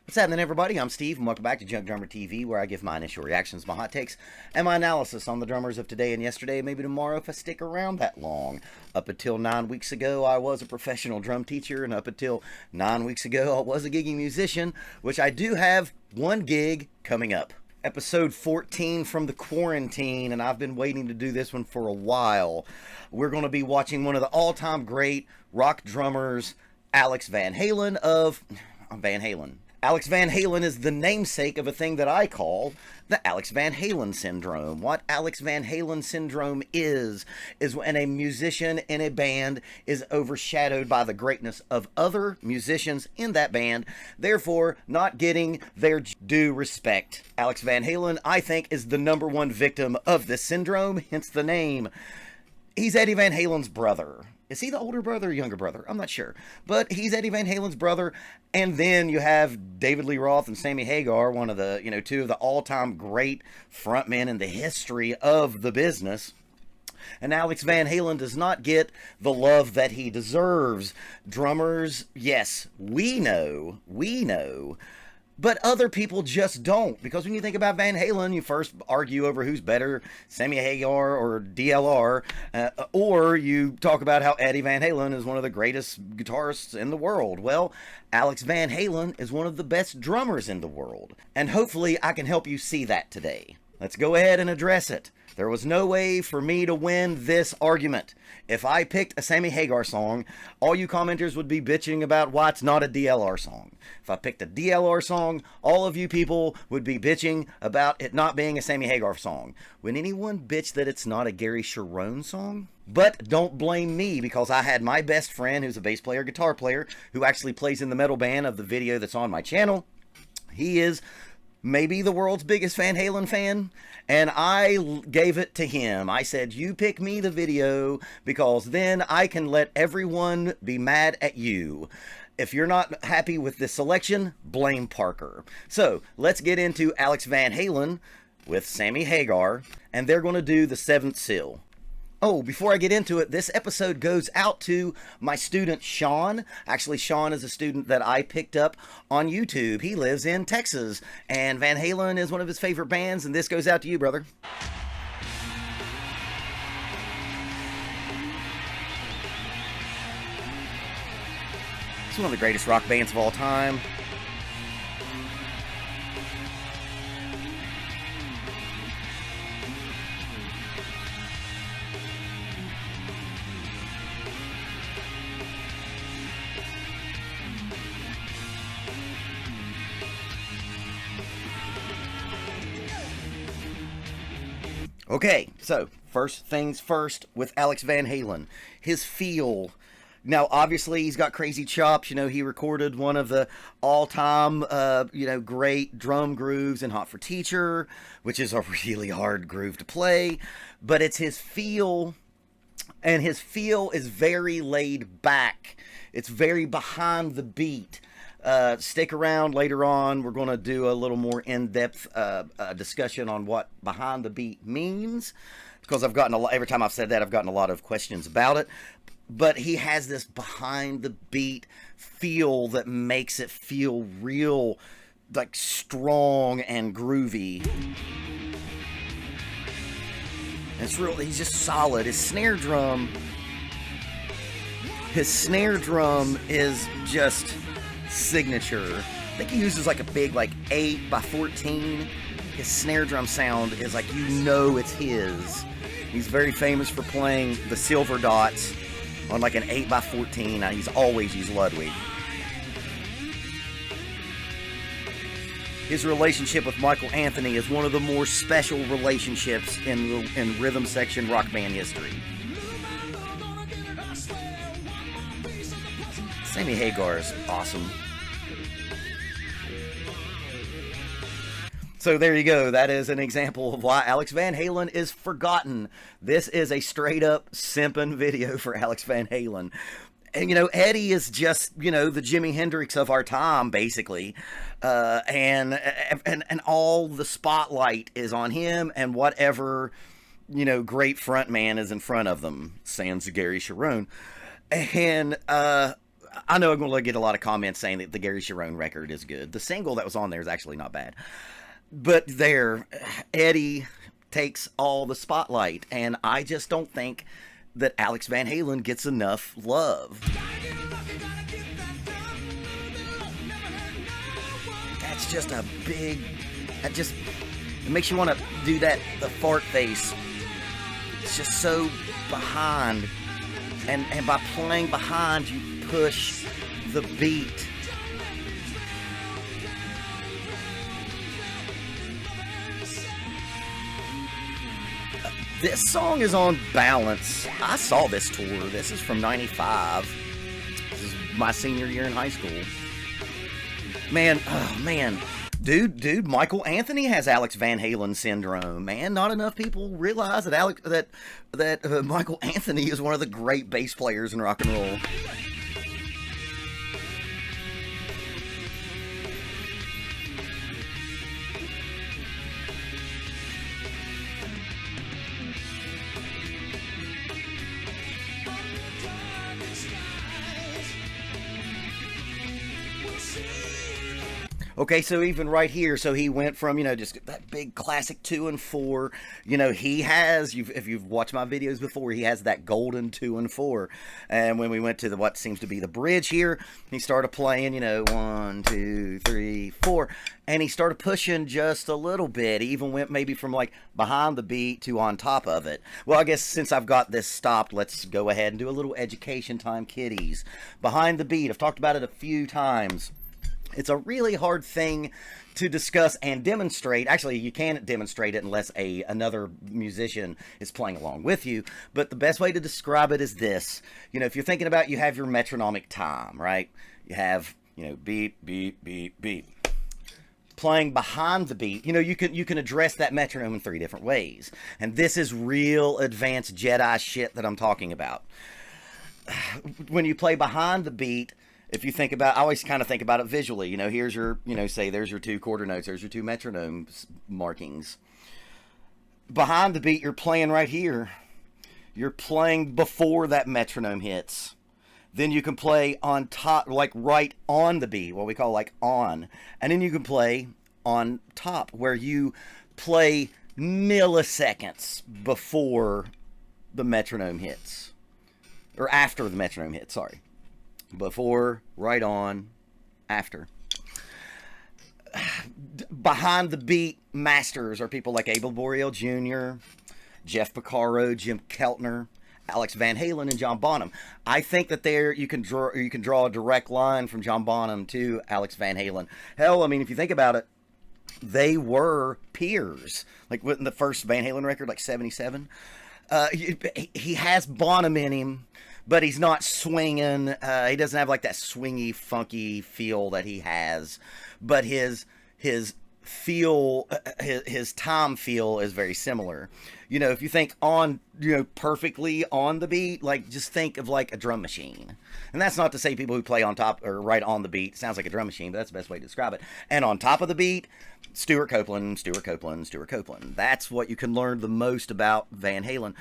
What's happening, everybody? I'm Steve, and welcome back to Junkdrummer TV, where I give my initial reactions, my hot takes, and my analysis on the drummers of today and yesterday, and maybe tomorrow if I stick around that long. Up until 9 weeks ago, I was a professional drum teacher, and up until 9 weeks ago, I was a gigging musician, which I do have one gig coming up. Episode 14 from the quarantine, and I've been waiting to do this one for a while. We're going to be watching one of the all-time great rock drummers, Alex Van Halen of Van Halen. Alex Van Halen is the namesake of a thing that I call the Alex Van Halen syndrome. What Alex Van Halen syndrome is when a musician in a band is overshadowed by the greatness of other musicians in that band, therefore not getting their due respect. Alex Van Halen, I think, is the #1 victim of this syndrome, hence the name. He's Eddie Van Halen's brother. Is he the older brother or younger brother? I'm not sure. But he's Eddie Van Halen's brother. And then you have David Lee Roth and Sammy Hagar, one of the, two of the all-time great frontmen in the history of the business. And Alex Van Halen does not get the love that he deserves. Drummers, yes, we know. But other people just don't, because when you think about Van Halen, you first argue over who's better, Sammy Hagar or DLR, or you talk about how Eddie Van Halen is one of the greatest guitarists in the world. Well, Alex Van Halen is one of the best drummers in the world, and hopefully I can help you see that today. Let's go ahead and address it. There was no way for me to win this argument. If I picked a Sammy Hagar song, all you commenters would be bitching about why it's not a DLR song. If I picked a DLR song, all of you people would be bitching about it not being a Sammy Hagar song. Would anyone bitch that it's not a Gary Cherone song? But don't blame me, because I had my best friend, who's a bass player, guitar player, who actually plays in the metal band of the video that's on my channel. He is maybe the world's biggest Van Halen fan, and I gave it to him. I said, you pick me the video, because then I can let everyone be mad at you. If you're not happy with this selection, blame Parker. So let's get into Alex Van Halen with Sammy Hagar, and they're going to do the 7th Seal. Oh, before I get into it, this episode goes out to my student, Sean. Actually, Sean is a student that I picked up on YouTube. He lives in Texas, and Van Halen is one of his favorite bands, and this goes out to you, brother. It's one of the greatest rock bands of all time. Okay, so first things first with Alex Van Halen. His feel. Now, obviously, he's got crazy chops. He recorded one of the all-time, great drum grooves in Hot for Teacher, which is a really hard groove to play. But it's his feel, and his feel is very laid back. It's very behind the beat. Stick around later on. We're going to do a little more in-depth discussion on what behind the beat means, because every time I've said that, I've gotten a lot of questions about it. But he has this behind the beat feel that makes it feel real, like strong and groovy. He's just solid. His snare drum is just signature. I think he uses like a big 8x14. His snare drum sound is like, it's his. He's very famous for playing the silver dots on like an 8x14. He's always used Ludwig. His relationship with Michael Anthony is one of the more special relationships in rhythm section rock band history. Sammy Hagar is awesome. So there you go. That is an example of why Alex Van Halen is forgotten. This is a straight up simping video for Alex Van Halen. And, Eddie is just, the Jimi Hendrix of our time, basically. And all the spotlight is on him and whatever, great front man is in front of them. Sans Gary Cherone. And I know I'm going to get a lot of comments saying that the Gary Cherone record is good. The single that was on there is actually not bad. But there, Eddie takes all the spotlight, and I just don't think that Alex Van Halen gets enough love. That's just a big... it makes you want to do that, the fart face. It's just so behind. And by playing behind, you push the beat. This song is on Balance. I saw this tour. This is from '95. This is my senior year in high school. Man, oh man. Dude, Michael Anthony has Alex Van Halen syndrome. Man, not enough people realize that Michael Anthony is one of the great bass players in rock and roll. Okay, so even right here, so he went from, just that big classic 2 and 4. He has, if you've watched my videos before, he has that golden 2 and 4. And when we went to what seems to be the bridge here, he started playing, 1, 2, 3, 4. And he started pushing just a little bit. He even went maybe from like behind the beat to on top of it. Well, I guess since I've got this stopped, let's go ahead and do a little education time, kiddies. Behind the beat, I've talked about it a few times. It's a really hard thing to discuss and demonstrate. Actually, you can't demonstrate it unless another musician is playing along with you. But the best way to describe it is this. If you're thinking about, you have your metronomic time, right? You have, beat, beat, beat, beat. Playing behind the beat, you can address that metronome in 3 different ways. And this is real advanced Jedi shit that I'm talking about. When you play behind the beat, if you think about, I always kind of think about it visually. Here's your, say there's your 2 quarter notes. There's your 2 metronome markings. Behind the beat, you're playing right here. You're playing before that metronome hits. Then you can play on top, like right on the beat, what we call like on. And then you can play on top, where you play milliseconds before the metronome hits. Or after the metronome hits, sorry. Before, right on, after. Behind the beat masters are people like Abel Boreal Jr., Jeff Porcaro, Jim Keltner, Alex Van Halen, and John Bonham. I think that you can draw a direct line from John Bonham to Alex Van Halen. Hell, I mean, if you think about it, they were peers. Like with the first Van Halen record, like '77. He has Bonham in him, but he's not swinging. He doesn't have like that swingy, funky feel that he has. But his feel, his time feel is very similar. If you think on, perfectly on the beat, like just think of like a drum machine. And that's not to say people who play on top or right on the beat sounds like a drum machine, but that's the best way to describe it. And on top of the beat, Stuart Copeland. That's what you can learn the most about Van Halen.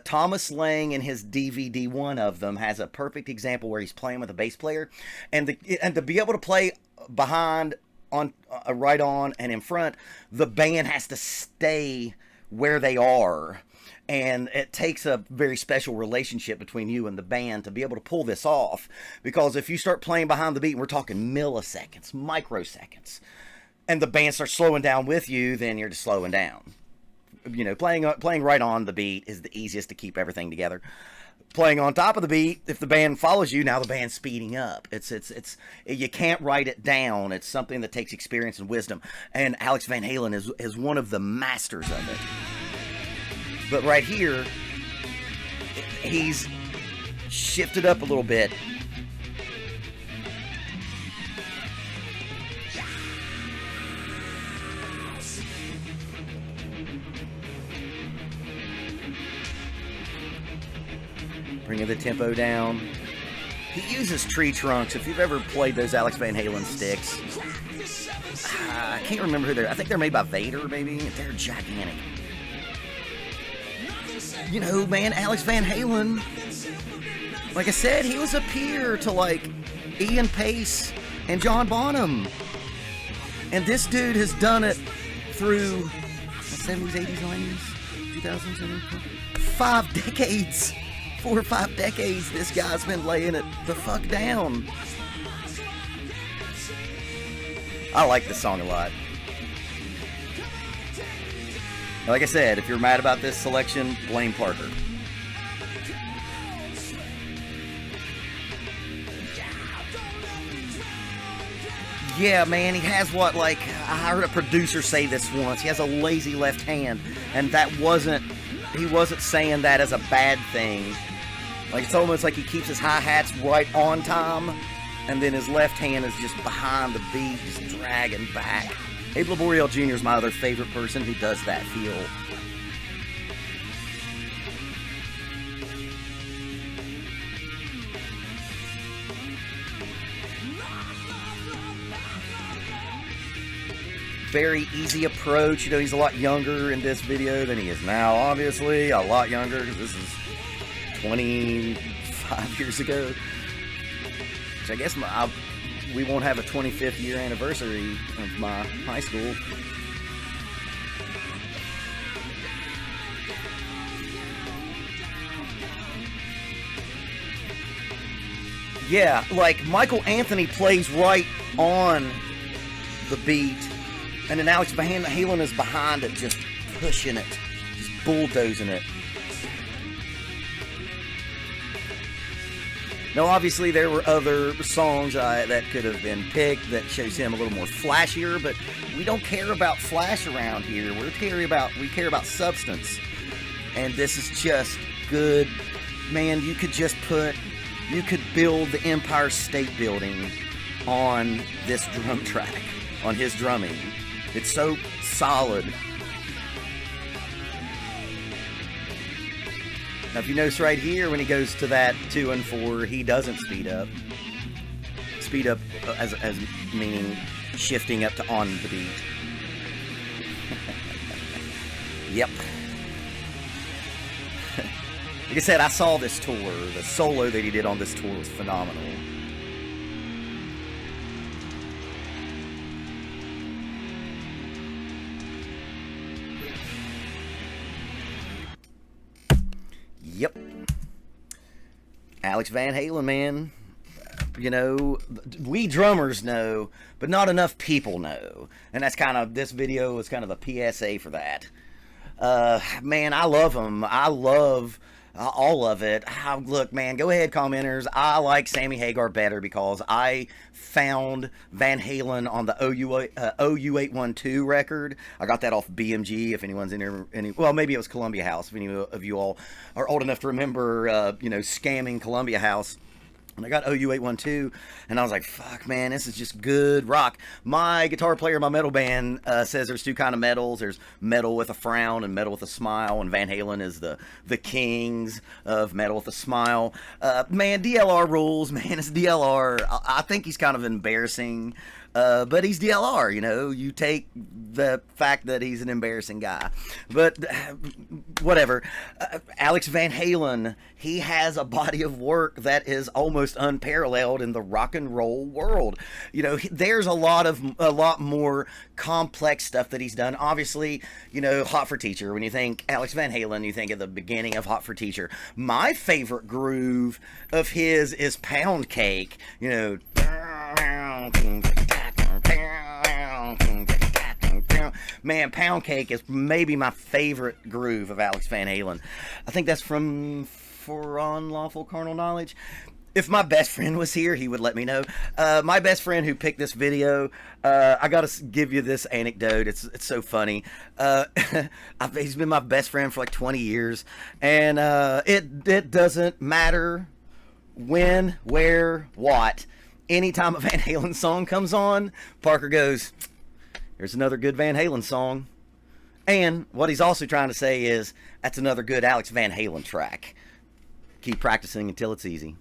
Thomas Lang in his DVD one of them has a perfect example where he's playing with a bass player, and to be able to play behind, on, right on, and in front, the band has to stay where they are. And it takes a very special relationship between you and the band to be able to pull this off. Because if you start playing behind the beat, and we're talking milliseconds, microseconds, and the band starts slowing down with you, then you're just slowing down. Playing right on the beat is the easiest to keep everything together. Playing on top of the beat, if the band follows you, now the band's speeding up. It's you can't write it down. It's something that takes experience and wisdom. And Alex Van Halen is one of the masters of it. But right here, he's shifted up a little bit. Bringing the tempo down. He uses tree trunks. If you've ever played those Alex Van Halen sticks, I can't remember who they're. I think they're made by Vader, maybe. They're gigantic. Man, Alex Van Halen Like I said, he was a peer to like Ian Pace and John Bonham. And this dude has done it through the 70s, 80s, 90s, 2000s, 5 decades. 4 or 5 decades, this guy's been laying it the fuck down. I like this song a lot. Like I said, if you're mad about this selection, blame Parker. Yeah, man, he has what, like, I heard a producer say this once. He has a lazy left hand, and that wasn't, he wasn't saying that as a bad thing. Like, it's almost like he keeps his hi-hats right on time, and then his left hand is just behind the beat, just dragging back. Abe Laboriel Jr. is my other favorite person who does that feel. Very easy approach. You know, he's a lot younger in this video than he is now, obviously. A lot younger, because this is 25 years ago. Which I guess we won't have a 25th year anniversary of my high school. Yeah, like Michael Anthony plays right on the beat, and then Alex Van Halen is behind it, just pushing it, just bulldozing it. Now, obviously, there were other songs that could have been picked that shows him a little more flashier, but we don't care about flash around here. We care about substance, and this is just good. Man, you could build the Empire State Building on this drum track, on his drumming. It's so solid. Now, if you notice right here, when he goes to that 2 and 4, he doesn't speed up. Speed up as meaning shifting up to on the beat. Yep. Like I said, I saw this tour. The solo that he did on this tour was phenomenal. Yep. Alex Van Halen, man. You know, we drummers know, but not enough people know. And that's kind of, this video is kind of a PSA for that. Man, I love him. I love all of it. Look, man, go ahead, commenters. I like Sammy Hagar better because I found Van Halen on the OU812 record. I got that off BMG, if anyone's in there. Well, maybe it was Columbia House, if any of you all are old enough to remember, you know, scamming Columbia House. And I got OU812, and I was like, fuck, man, this is just good rock. My guitar player in my metal band says there's 2 kind of metals. There's metal with a frown and metal with a smile, and Van Halen is the kings of metal with a smile. Man, DLR rules, man. It's DLR. I think he's kind of embarrassing, but he's DLR, you know. You take the fact that he's an embarrassing guy. But whatever. Alex Van Halen, he has a body of work that is almost unparalleled in the rock and roll world. You know, there's a lot more complex stuff that he's done. Obviously, you know, Hot for Teacher. When you think Alex Van Halen, you think of the beginning of Hot for Teacher. My favorite groove of his is Pound Cake. You know, man, Pound Cake is maybe my favorite groove of Alex Van Halen. I think that's from For Unlawful Carnal Knowledge. If my best friend was here, he would let me know. My best friend who picked this video, I gotta give you this anecdote. It's so funny. He's been my best friend for like 20 years, and it doesn't matter when, where, what. Anytime a Van Halen song comes on, Parker goes, "There's another good Van Halen song." And what he's also trying to say is, that's another good Alex Van Halen track. Keep practicing until it's easy.